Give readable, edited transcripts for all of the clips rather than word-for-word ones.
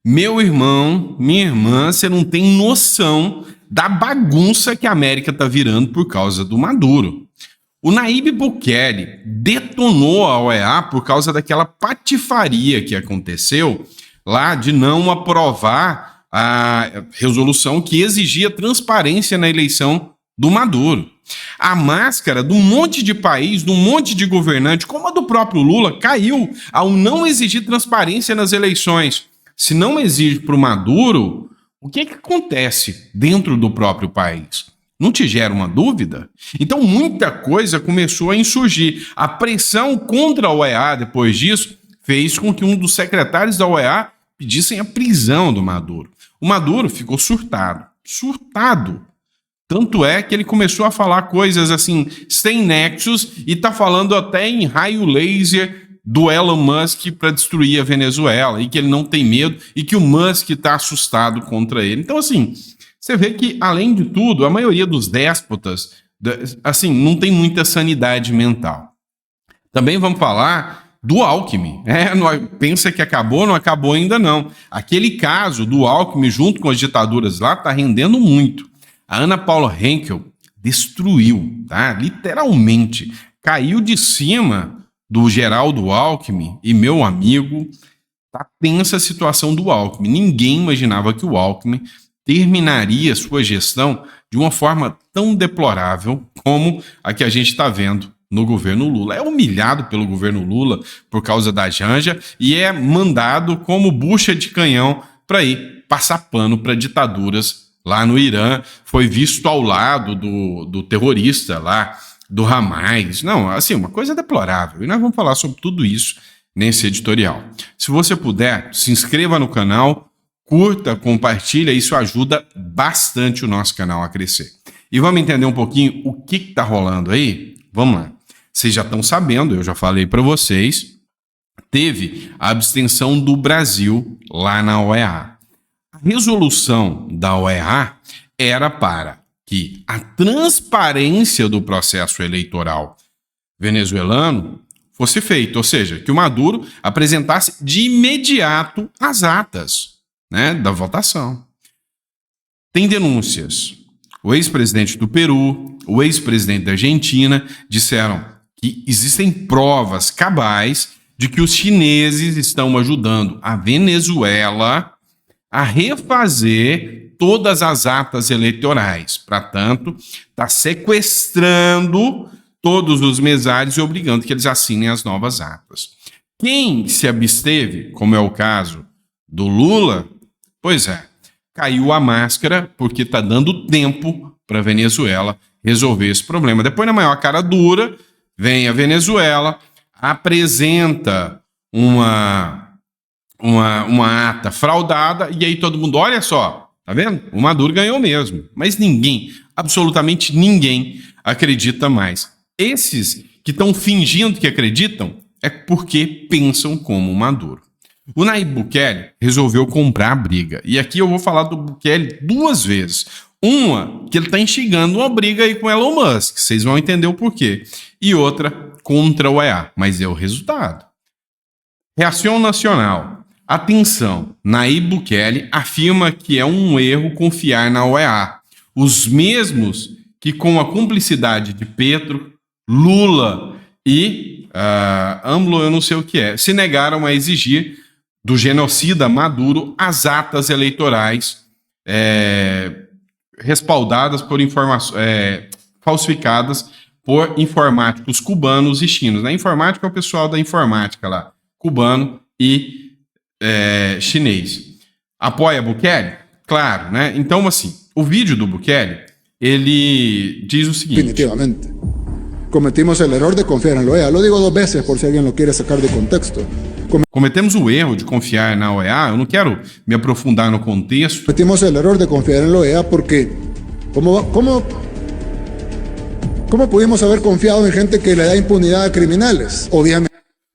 Meu irmão, minha irmã, você não tem noção da bagunça que a América tá virando por causa do Maduro. O Nayib Bukele detonou a OEA por causa daquela patifaria que aconteceu lá de não aprovar a resolução que exigia transparência na eleição do Maduro. A máscara de um monte de país, de um monte de governante, como a do próprio Lula, caiu ao não exigir transparência nas eleições. Se não exige para o Maduro, o que acontece dentro do próprio país? Não te gera uma dúvida? Então muita coisa começou a insurgir. A pressão contra a OEA depois disso fez com que um dos secretários da OEA pedissem a prisão do Maduro. O Maduro ficou surtado. Tanto é que ele começou a falar coisas assim, sem nexos, e tá falando até em raio laser do Elon Musk para destruir a Venezuela, e que ele não tem medo, e que o Musk tá assustado contra ele. Então, assim, você vê que, além de tudo, a maioria dos déspotas, assim, não tem muita sanidade mental. Também vamos falar do Alckmin. Pensa que acabou, não acabou ainda não. Aquele caso do Alckmin junto com as ditaduras lá tá rendendo muito. A Ana Paula Henkel destruiu, tá? Literalmente, caiu de cima do Geraldo Alckmin e meu amigo, tá tensa a situação do Alckmin. Ninguém imaginava que o Alckmin terminaria sua gestão de uma forma tão deplorável como a que a gente está vendo no governo Lula. É humilhado pelo governo Lula por causa da Janja e é mandado como bucha de canhão para ir passar pano para ditaduras lá no Irã, foi visto ao lado do terrorista lá, do Hamas. Não, assim, uma coisa deplorável. E nós vamos falar sobre tudo isso nesse editorial. Se você puder, se inscreva no canal, curta, compartilha, isso ajuda bastante o nosso canal a crescer. E vamos entender um pouquinho o que está rolando aí? Vamos lá. Vocês já estão sabendo, eu já falei para vocês, teve a abstenção do Brasil lá na OEA. A resolução da OEA era para que a transparência do processo eleitoral venezuelano fosse feita, ou seja, que o Maduro apresentasse de imediato as atas, né, da votação. Tem denúncias. O ex-presidente do Peru, o ex-presidente da Argentina disseram que existem provas cabais de que os chineses estão ajudando a Venezuela a refazer todas as atas eleitorais. Portanto, está sequestrando todos os mesários e obrigando que eles assinem as novas atas. Quem se absteve, como é o caso do Lula, pois é, caiu a máscara porque está dando tempo para a Venezuela resolver esse problema. Depois, na maior cara dura, vem a Venezuela, apresenta uma ata fraudada, e aí todo mundo, olha só, tá vendo? O Maduro ganhou mesmo. Mas ninguém, absolutamente ninguém, acredita mais. Esses que estão fingindo que acreditam é porque pensam como o Maduro. O Nayib Bukele resolveu comprar a briga. E aqui eu vou falar do Bukele duas vezes. Uma, que ele está instigando uma briga aí com Elon Musk, vocês vão entender o porquê. E outra, contra o OEA, mas é o resultado. Reação nacional. Atenção, Nayib Bukele afirma que é um erro confiar na OEA. Os mesmos que, com a cumplicidade de Petro, Lula e AMLO, eu não sei o que é, se negaram a exigir do genocida Maduro as atas eleitorais respaldadas por falsificadas por informáticos cubanos e chinos. Na informática é o pessoal da informática lá, cubano e chinês. Apoia Bukele? Claro, né? Então, assim, o vídeo do Bukele, ele diz o seguinte... Definitivamente. Cometimos el error de confiar en la OEA. Lo digo dos veces por si alguien lo quiere sacar de contexto. Cometemos o erro de confiar na OEA. Eu não quero me aprofundar no contexto. Cometimos el error de confiar en la OEA porque... ¿Cómo pudimos haber confiado en gente que le da impunidad a criminales? Obviamente.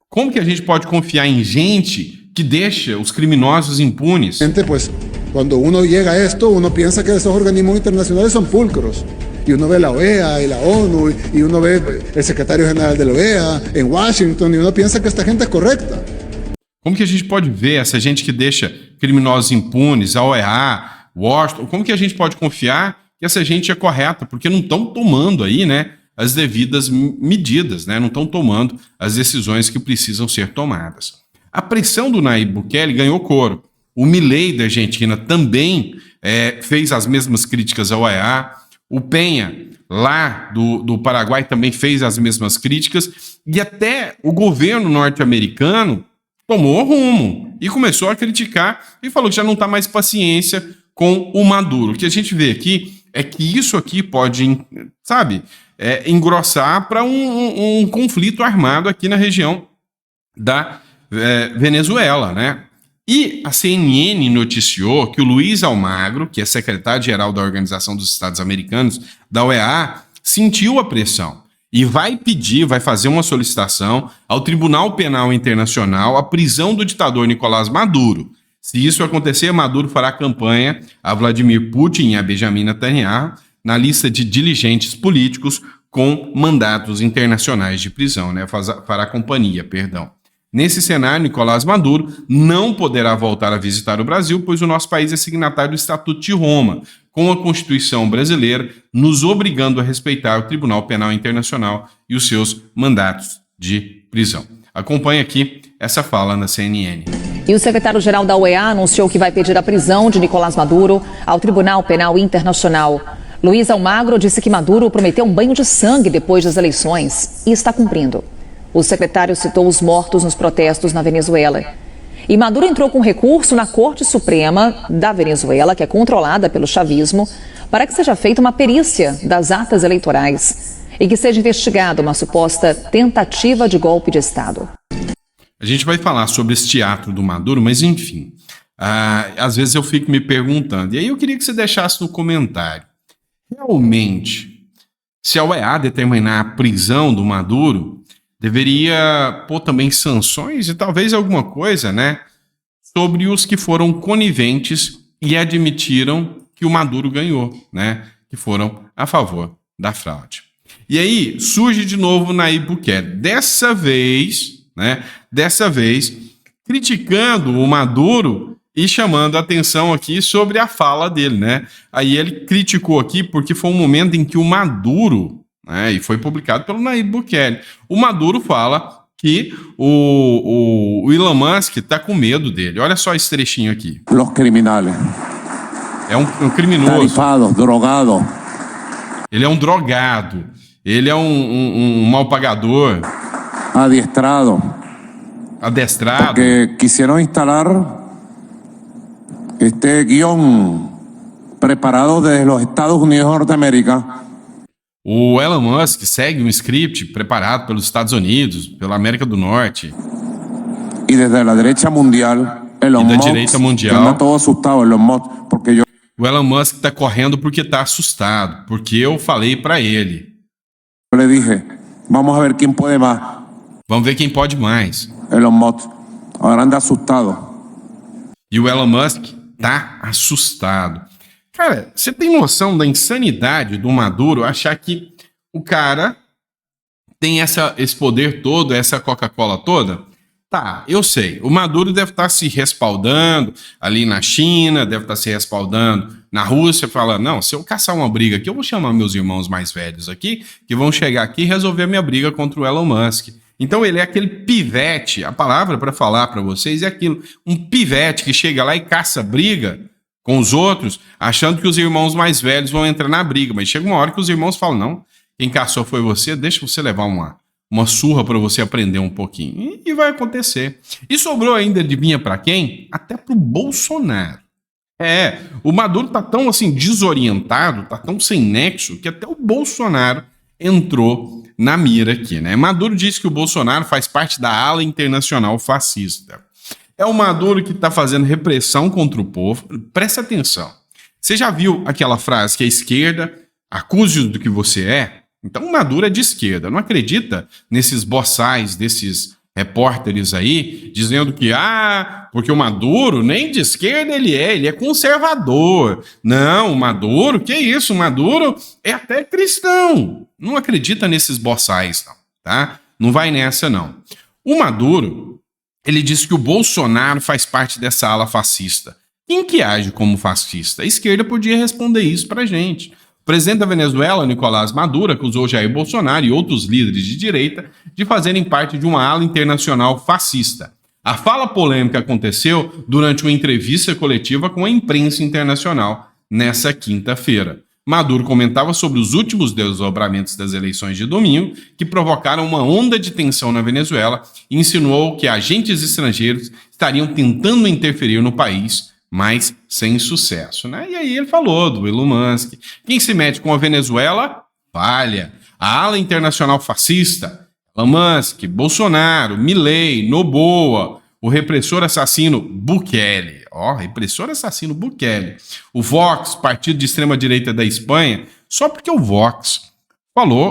Como que a gente pode confiar em gente que deixa os criminosos impunes? Pues, cuando uno llega a esto, uno piensa que esos organismos internacionales son pulcros. Y uno ve la OEA y la ONU y uno ve el secretario general de la OEA en Washington y uno piensa que esta gente es correcta. Como que a gente pode ver essa gente que deixa criminosos impunes, a OEA, Washington, como que a gente pode confiar que essa gente é correta? Porque não estão tomando aí, né, as devidas medidas, né? Não estão tomando as decisões que precisam ser tomadas. A pressão do Nayib Bukele ganhou coro. O Milei da Argentina também fez as mesmas críticas ao OEA. O Penha, lá do Paraguai, também fez as mesmas críticas. E até o governo norte-americano tomou rumo e começou a criticar e falou que já não está mais paciência com o Maduro. O que a gente vê aqui é que isso aqui pode, sabe, engrossar para um conflito armado aqui na região da Venezuela, né? E a CNN noticiou que o Luiz Almagro, que é secretário-geral da Organização dos Estados Americanos, da OEA, sentiu a pressão e vai fazer uma solicitação ao Tribunal Penal Internacional a prisão do ditador Nicolás Maduro. Se isso acontecer, Maduro fará campanha a Vladimir Putin e a Benjamin Netanyahu na lista de diligentes políticos com mandatos internacionais de prisão, né? Fará companhia, perdão. Nesse cenário, Nicolás Maduro não poderá voltar a visitar o Brasil, pois o nosso país é signatário do Estatuto de Roma, com a Constituição brasileira, nos obrigando a respeitar o Tribunal Penal Internacional e os seus mandatos de prisão. Acompanhe aqui essa fala na CNN. E o secretário-geral da OEA anunciou que vai pedir a prisão de Nicolás Maduro ao Tribunal Penal Internacional. Luiz Almagro disse que Maduro prometeu um banho de sangue depois das eleições e está cumprindo. O secretário citou os mortos nos protestos na Venezuela. E Maduro entrou com recurso na Corte Suprema da Venezuela, que é controlada pelo chavismo, para que seja feita uma perícia das atas eleitorais e que seja investigada uma suposta tentativa de golpe de Estado. A gente vai falar sobre esse teatro do Maduro, mas enfim, às vezes eu fico me perguntando, e aí eu queria que você deixasse no comentário, realmente, se a OEA determinar a prisão do Maduro, deveria pôr também sanções e talvez alguma coisa, né, sobre os que foram coniventes e admitiram que o Maduro ganhou, né, que foram a favor da fraude. E aí surge de novo Nayib Bukele, dessa vez, criticando o Maduro e chamando a atenção aqui sobre a fala dele, né? Aí ele criticou aqui porque foi um momento em que o Maduro, e foi publicado pelo Nayib Bukele. O Maduro fala que o Elon Musk está com medo dele. Olha só esse trechinho aqui. Los criminales. É um criminoso. Tarifados, drogados. Ele é um drogado. Ele é um mal pagador. Adestrado. Porque quisieron instalar este guión preparado desde los Estados Unidos de Norteamérica. O Elon Musk segue um script preparado pelos Estados Unidos, pela América do Norte. E desde a direita mundial, Elon Musk anda todo assustado, Elon Musk, porque eu... O Elon Musk está correndo porque está assustado, porque eu falei para ele. Eu le dije, vamos a ver quem pode mais. Vamos ver quem pode mais. Elon Musk agora anda assustado. E o Elon Musk tá assustado. Cara, você tem noção da insanidade do Maduro achar que o cara tem esse poder todo, essa Coca-Cola toda? Tá, eu sei. O Maduro deve estar se respaldando ali na China, deve estar se respaldando na Rússia, falando, não, se eu caçar uma briga aqui, eu vou chamar meus irmãos mais velhos aqui, que vão chegar aqui e resolver a minha briga contra o Elon Musk. Então ele é aquele pivete, a palavra para falar para vocês é aquilo, um pivete que chega lá e caça briga com os outros, achando que os irmãos mais velhos vão entrar na briga, mas chega uma hora que os irmãos falam, não, quem caçou foi você, deixa você levar uma surra para você aprender um pouquinho. E vai acontecer. E sobrou ainda, adivinha para quem? Até pro Bolsonaro. O Maduro tá tão assim desorientado, tá tão sem nexo, que até o Bolsonaro entrou na mira aqui, né? Maduro disse que o Bolsonaro faz parte da ala internacional fascista. É o Maduro que está fazendo repressão contra o povo. Presta atenção. Você já viu aquela frase que a esquerda acuse do que você é? Então o Maduro é de esquerda. Não acredita nesses boçais, desses repórteres aí, dizendo que, porque o Maduro nem de esquerda ele é conservador. Não, o Maduro, que isso? O Maduro é até cristão. Não acredita nesses boçais, não, tá? Não vai nessa, não. O Maduro ele disse que o Bolsonaro faz parte dessa ala fascista. Quem que age como fascista? A esquerda podia responder isso pra gente. O presidente da Venezuela, Nicolás Maduro, acusou Jair Bolsonaro e outros líderes de direita de fazerem parte de uma ala internacional fascista. A fala polêmica aconteceu durante uma entrevista coletiva com a imprensa internacional nessa quinta-feira. Maduro comentava sobre os últimos desdobramentos das eleições de domingo, que provocaram uma onda de tensão na Venezuela, e insinuou que agentes estrangeiros estariam tentando interferir no país, mas sem sucesso, né? E aí ele falou do Elon Musk. Quem se mete com a Venezuela, falha. A ala internacional fascista, Elon Musk, Bolsonaro, Milei, Noboa, o repressor assassino Bukele. Repressor assassino Bukele. O Vox, partido de extrema-direita da Espanha, só porque o Vox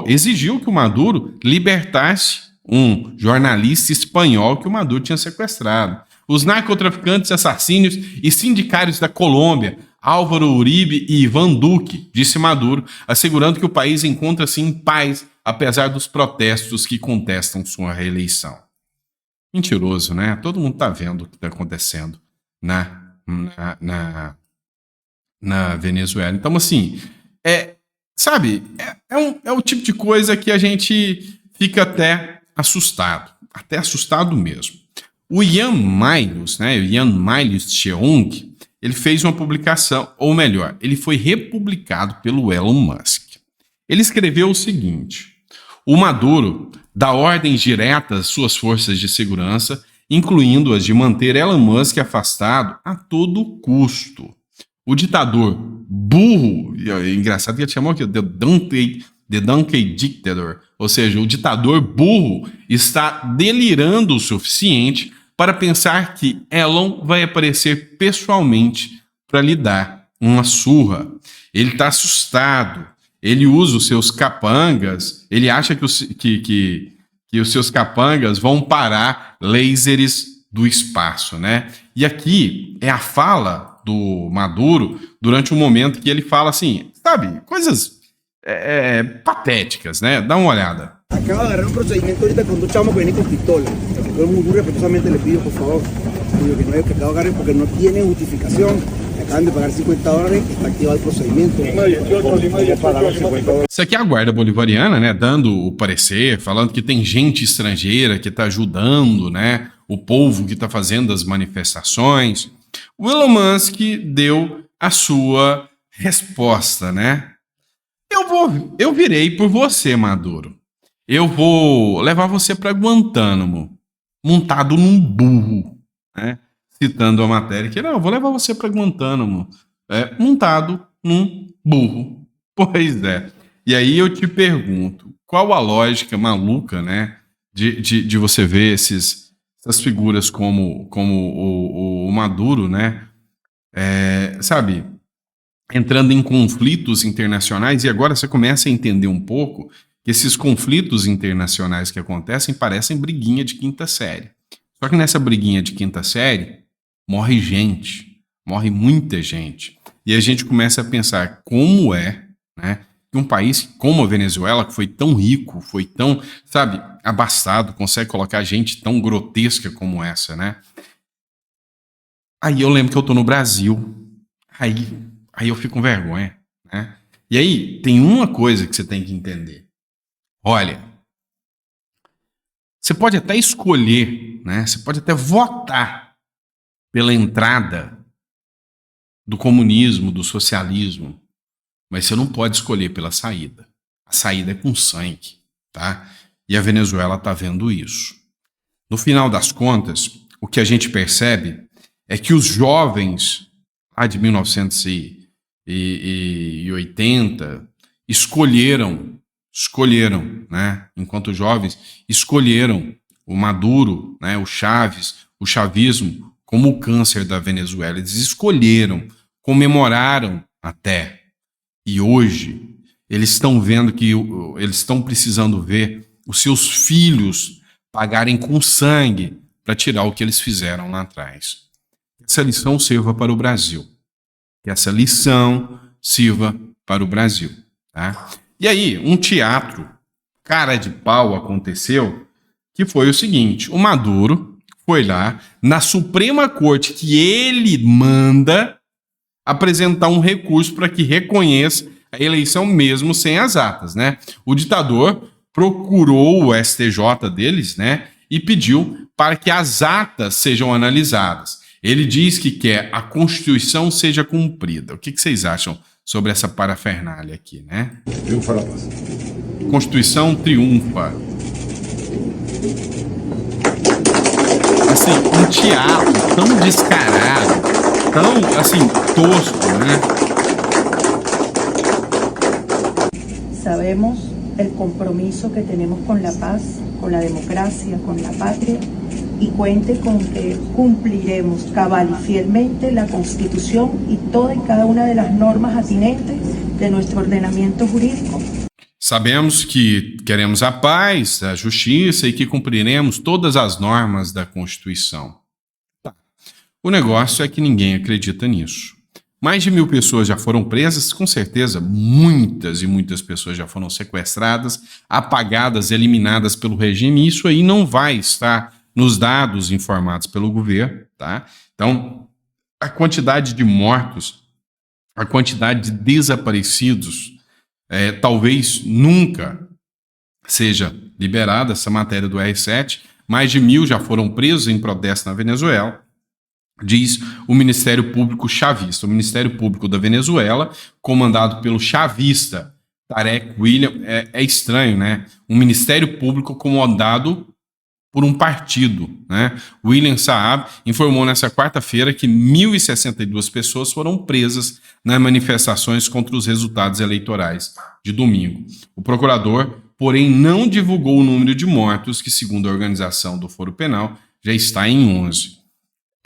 exigiu que o Maduro libertasse um jornalista espanhol que o Maduro tinha sequestrado. Os narcotraficantes, assassinos e sindicários da Colômbia, Álvaro Uribe e Ivan Duque, disse Maduro, assegurando que o país encontra-se em paz, apesar dos protestos que contestam sua reeleição. Mentiroso, né? Todo mundo está vendo o que está acontecendo na Venezuela. Então, assim, é o tipo de coisa que a gente fica até assustado mesmo. O Jan Milius, né, o Jan Milius Cheung, ele fez uma publicação, ou melhor, ele foi republicado pelo Elon Musk. Ele escreveu o seguinte: o Maduro dá ordens diretas às suas forças de segurança, incluindo as de manter Elon Musk afastado a todo custo. O ditador burro, engraçado que ele chamou aqui, The Donkey Dictator, ou seja, o ditador burro está delirando o suficiente para pensar que Elon vai aparecer pessoalmente para lhe dar uma surra. Ele está assustado, ele usa os seus capangas, ele acha que os seus capangas vão parar lasers do espaço, né? E aqui é a fala do Maduro durante um momento que ele fala assim, sabe, coisas patéticas, né? Dá uma olhada. Acaba de agarrar un procedimiento ahorita con 2 chavos que vienen con pistola. Yo muy respetuosamente le pido, por favor, que no que agarren porque no tiene justificación. Acaban de pagar $50, está activado el procedimiento. Isso aqui é a Guarda Bolivariana, né? Dando o parecer, falando que tem gente estrangeira que está ajudando, né? O povo que está fazendo as manifestações. O Elon Musk deu a sua resposta, né? Eu virei por você, Maduro. Eu vou levar você para Guantánamo, montado num burro, né? Citando a matéria que não, eu vou levar você para Guantánamo, montado num burro. Pois é. E aí eu te pergunto, qual a lógica maluca, né, de você ver essas figuras como o Maduro, né, sabe, entrando em conflitos internacionais, e agora você começa a entender um pouco que esses conflitos internacionais que acontecem parecem briguinha de quinta série. Só que nessa briguinha de quinta série, morre gente, morre muita gente. E a gente começa a pensar como né, que um país como a Venezuela, que foi tão rico, foi tão, sabe, abastado, consegue colocar gente tão grotesca como essa, né? Aí eu lembro que eu tô no Brasil, aí eu fico com vergonha, né? E aí tem uma coisa que você tem que entender. Olha, você pode até escolher, né? Você pode até votar pela entrada do comunismo, do socialismo, mas você não pode escolher pela saída. A saída é com sangue, tá? E a Venezuela está vendo isso. No final das contas, o que a gente percebe é que os jovens lá de 1980 escolheram, né? Enquanto jovens escolheram o Maduro, né? O Chávez, o chavismo como o câncer da Venezuela. Eles escolheram, comemoraram até. E hoje eles estão vendo que eles estão precisando ver os seus filhos pagarem com sangue para tirar o que eles fizeram lá atrás. Que essa lição sirva para o Brasil. Que essa lição sirva para o Brasil, tá? E aí, um teatro cara de pau aconteceu, que foi o seguinte: o Maduro foi lá na Suprema Corte, que ele manda, apresentar um recurso para que reconheça a eleição mesmo sem as atas, né? O ditador procurou o STJ deles, né? E pediu para que as atas sejam analisadas. Ele diz que quer a Constituição seja cumprida. O que vocês acham sobre essa parafernália aqui, né? Triunfa la paz. Constituição triunfa. Assim, um teatro tão descarado, tão, assim, tosco, né? Sabemos el compromiso que tenemos con la paz, con la democracia, con la patria, y cuente con que cumpliremos cabal y fielmente la Constitución y toda y cada una de las normas atinentes de nuestro ordenamiento jurídico. Sabemos que queremos a paz, a justiça e que cumpriremos todas as normas da Constituição. Tá. O negócio é que ninguém acredita nisso. Mais de 1.000 pessoas já foram presas, com certeza muitas e muitas pessoas já foram sequestradas, apagadas, eliminadas pelo regime, e isso aí não vai estar nos dados informados pelo governo, tá? Então, a quantidade de mortos, a quantidade de desaparecidos, talvez nunca seja liberada. Essa matéria do R7, mais de 1.000 já foram presos em protesto na Venezuela, diz o Ministério Público chavista. O Ministério Público da Venezuela, comandado pelo chavista Tarek William, é estranho, né? Um Ministério Público comandado por um partido, né? William Saab informou nessa quarta-feira que 1.062 pessoas foram presas nas manifestações contra os resultados eleitorais de domingo. O procurador, porém, não divulgou o número de mortos, que, segundo a organização do Foro Penal, já está em 11.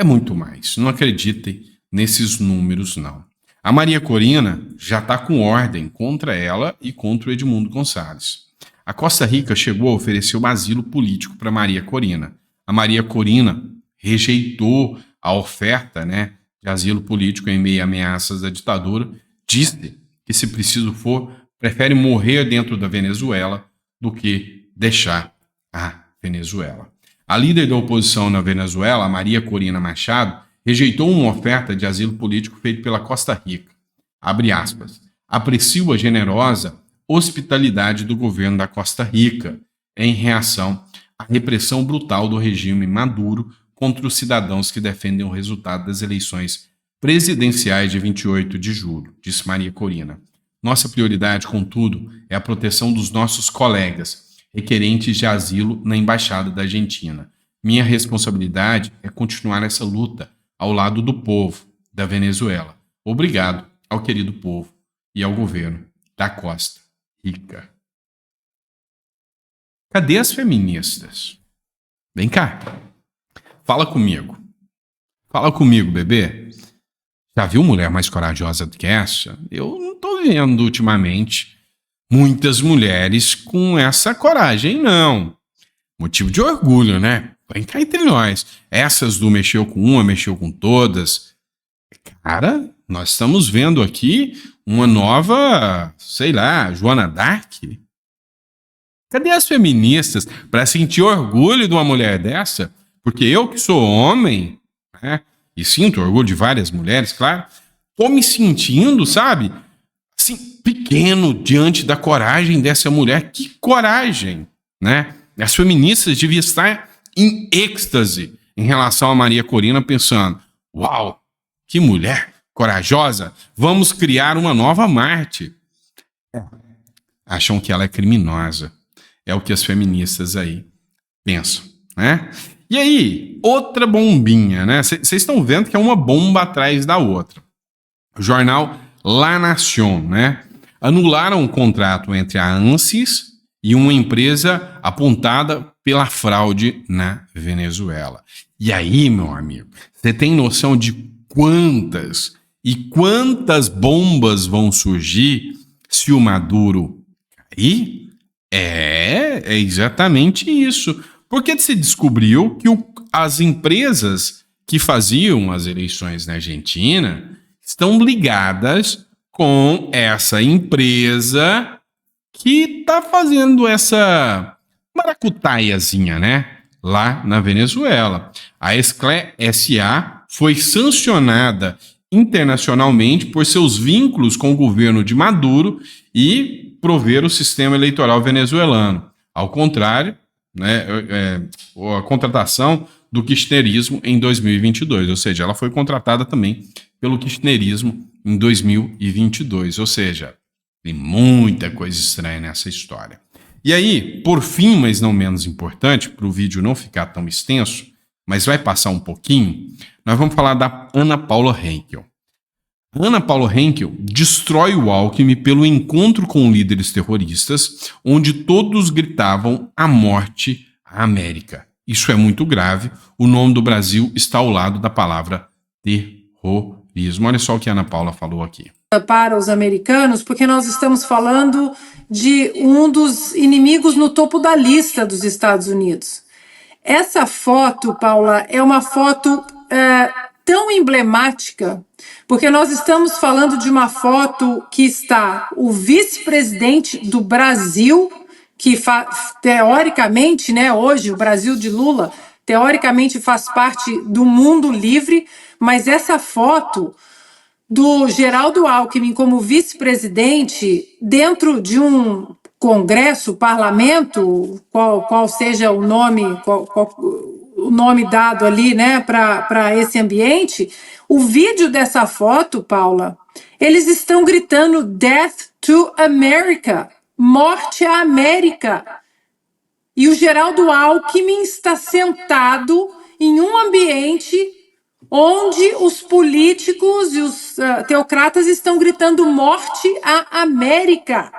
É muito mais. Não acreditem nesses números, não. A Maria Corina já está com ordem contra ela e contra o Edmundo Gonçalves. A Costa Rica chegou a oferecer um asilo político para Maria Corina. A Maria Corina rejeitou a oferta, né, de asilo político em meio a ameaças da ditadura. Disse que, se preciso for, prefere morrer dentro da Venezuela do que deixar a Venezuela. A líder da oposição na Venezuela, Maria Corina Machado, rejeitou uma oferta de asilo político feita pela Costa Rica. Abre aspas. Aprecio a generosa hospitalidade do governo da Costa Rica em reação à repressão brutal do regime Maduro contra os cidadãos que defendem o resultado das eleições presidenciais de 28 de julho, disse Maria Corina. Nossa prioridade, contudo, é a proteção dos nossos colegas requerentes de asilo na Embaixada da Argentina. Minha responsabilidade é continuar essa luta ao lado do povo da Venezuela. Obrigado ao querido povo e ao governo da Costa Rica. Cadê as feministas? Vem cá. Fala comigo. Fala comigo, bebê. Já viu mulher mais corajosa do que essa? Eu não tô vendo ultimamente muitas mulheres com essa coragem, não. Motivo de orgulho, né? Vem cá entre nós. Essas do mexeu com uma, mexeu com todas. Cara, nós estamos vendo aqui uma nova, sei lá, Joana Dark. Cadê as feministas para sentir orgulho de uma mulher dessa? Porque eu, que sou homem, né, e sinto orgulho de várias mulheres, claro, tô me sentindo, sabe, assim, pequeno diante da coragem dessa mulher. Que coragem, né? As feministas deviam estar em êxtase em relação a Maria Corina, pensando, uau, que mulher corajosa, vamos criar uma nova Marte. Acham que ela é criminosa. É o que as feministas aí pensam, né? E aí, outra bombinha, né? Vocês estão vendo que é uma bomba atrás da outra. O jornal La Nación, né? Anularam um contrato entre a ANSYS e uma empresa apontada pela fraude na Venezuela. E aí, meu amigo, você tem noção de quantas bombas vão surgir se o Maduro cair? É exatamente isso. Porque se descobriu que as empresas que faziam as eleições na Argentina estão ligadas com essa empresa que está fazendo essa maracutaiazinha, né? lá na Venezuela. A Esclé S.A. foi sancionada internacionalmente por seus vínculos com o governo de Maduro e prover o sistema eleitoral venezuelano. Ao contrário, né, a contratação do kirchnerismo em 2022, ou seja, ela foi contratada também pelo kirchnerismo em 2022, ou seja, tem muita coisa estranha nessa história. E aí, por fim, mas não menos importante, para o vídeo não ficar tão extenso, mas vai passar um pouquinho, nós vamos falar da Ana Paula Henkel. Ana Paula Henkel destrói o Alckmin pelo encontro com líderes terroristas, onde todos gritavam a morte à América. Isso é muito grave. O nome do Brasil está ao lado da palavra terrorismo. Olha só o que a Ana Paula falou aqui. Para os americanos, porque nós estamos falando de um dos inimigos no topo da lista dos Estados Unidos. Essa foto, Paula, é uma foto tão emblemática, porque nós estamos falando de uma foto que está o vice-presidente do Brasil, que teoricamente, né, hoje o Brasil de Lula, teoricamente faz parte do mundo livre, mas essa foto do Geraldo Alckmin como vice-presidente dentro de um congresso, parlamento, qual seja o nome, o nome dado ali, né, para esse ambiente, o vídeo dessa foto, Paula, eles estão gritando Death to America, morte à América. E o Geraldo Alckmin está sentado em um ambiente onde os políticos e os teocratas estão gritando morte à América.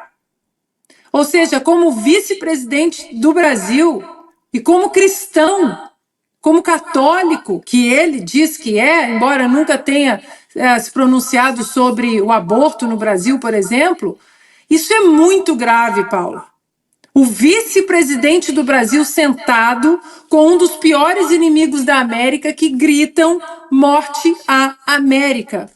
Ou seja, como vice-presidente do Brasil e como cristão, como católico, que ele diz que é, embora nunca tenha se pronunciado sobre o aborto no Brasil, por exemplo, isso é muito grave, Paula. O vice-presidente do Brasil sentado com um dos piores inimigos da América que gritam morte à América.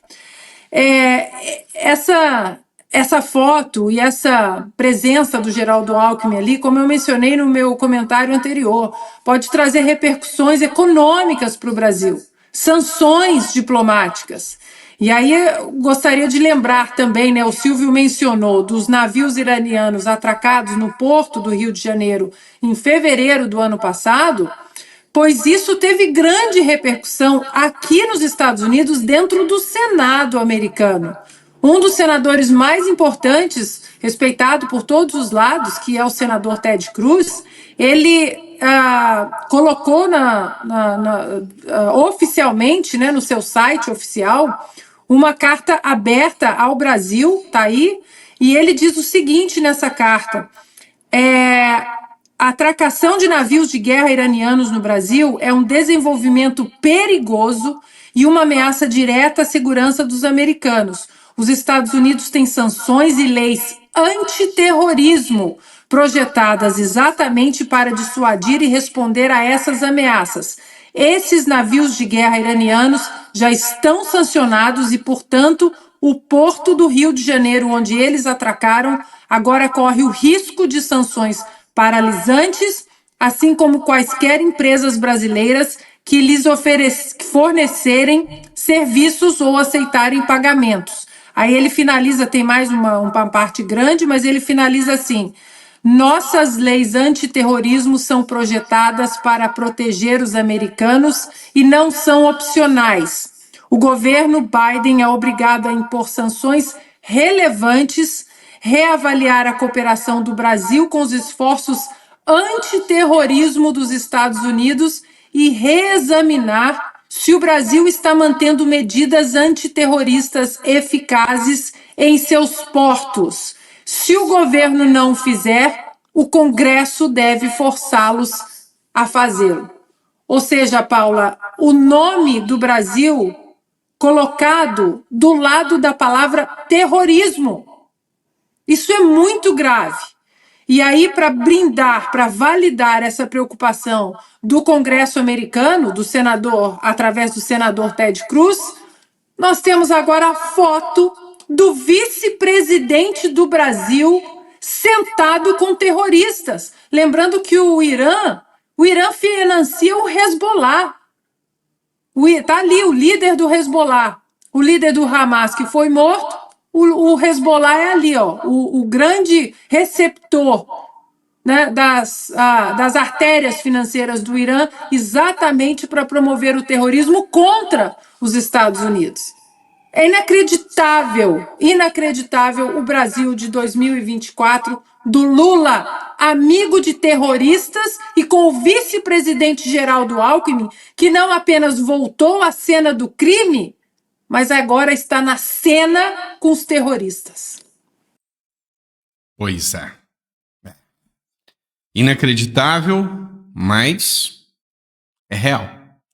Essa foto e essa presença do Geraldo Alckmin ali, como eu mencionei no meu comentário anterior, pode trazer repercussões econômicas para o Brasil, sanções diplomáticas. E aí eu gostaria de lembrar também, né, o Silvio mencionou, dos navios iranianos atracados no porto do Rio de Janeiro em fevereiro do ano passado, pois isso teve grande repercussão aqui nos Estados Unidos dentro do Senado americano. Um dos senadores mais importantes, respeitado por todos os lados, que é o senador Ted Cruz, ele colocou oficialmente, né, no seu site oficial, uma carta aberta ao Brasil, tá aí, e ele diz o seguinte nessa carta: a atracação de navios de guerra iranianos no Brasil é um desenvolvimento perigoso e uma ameaça direta à segurança dos americanos. Os Estados Unidos têm sanções e leis antiterrorismo projetadas exatamente para dissuadir e responder a essas ameaças. Esses navios de guerra iranianos já estão sancionados e, portanto, o porto do Rio de Janeiro, onde eles atracaram, agora corre o risco de sanções paralisantes, assim como quaisquer empresas brasileiras que lhes fornecerem serviços ou aceitarem pagamentos. Aí ele finaliza, tem mais uma parte grande, mas ele finaliza assim: nossas leis antiterrorismo são projetadas para proteger os americanos e não são opcionais. O governo Biden é obrigado a impor sanções relevantes, reavaliar a cooperação do Brasil com os esforços antiterrorismo dos Estados Unidos e reexaminar se o Brasil está mantendo medidas antiterroristas eficazes em seus portos. Se o governo não fizer, o Congresso deve forçá-los a fazê-lo. Ou seja, Paula, o nome do Brasil colocado do lado da palavra terrorismo. Isso é muito grave. E aí, para brindar, para validar essa preocupação do Congresso americano, do senador, através do senador Ted Cruz, nós temos agora a foto do vice-presidente do Brasil sentado com terroristas. Lembrando que o Irã O Irã financia o Hezbollah. Tá ali o líder do Hezbollah, o líder do Hamas que foi morto, o Hezbollah é ali, ó, o grande receptor, né, das artérias financeiras do Irã, exatamente para promover o terrorismo contra os Estados Unidos. É inacreditável o Brasil de 2024, do Lula, amigo de terroristas, e com o vice-presidente Geraldo Alckmin, que não apenas voltou à cena do crime, mas agora está na cena com os terroristas. Pois é. Inacreditável, mas é real.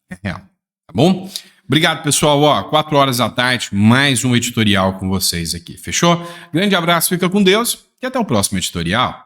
É real. Tá bom? Obrigado, pessoal. 4 horas da tarde, mais um editorial com vocês aqui. Fechou? Grande abraço, fica com Deus e até o próximo editorial.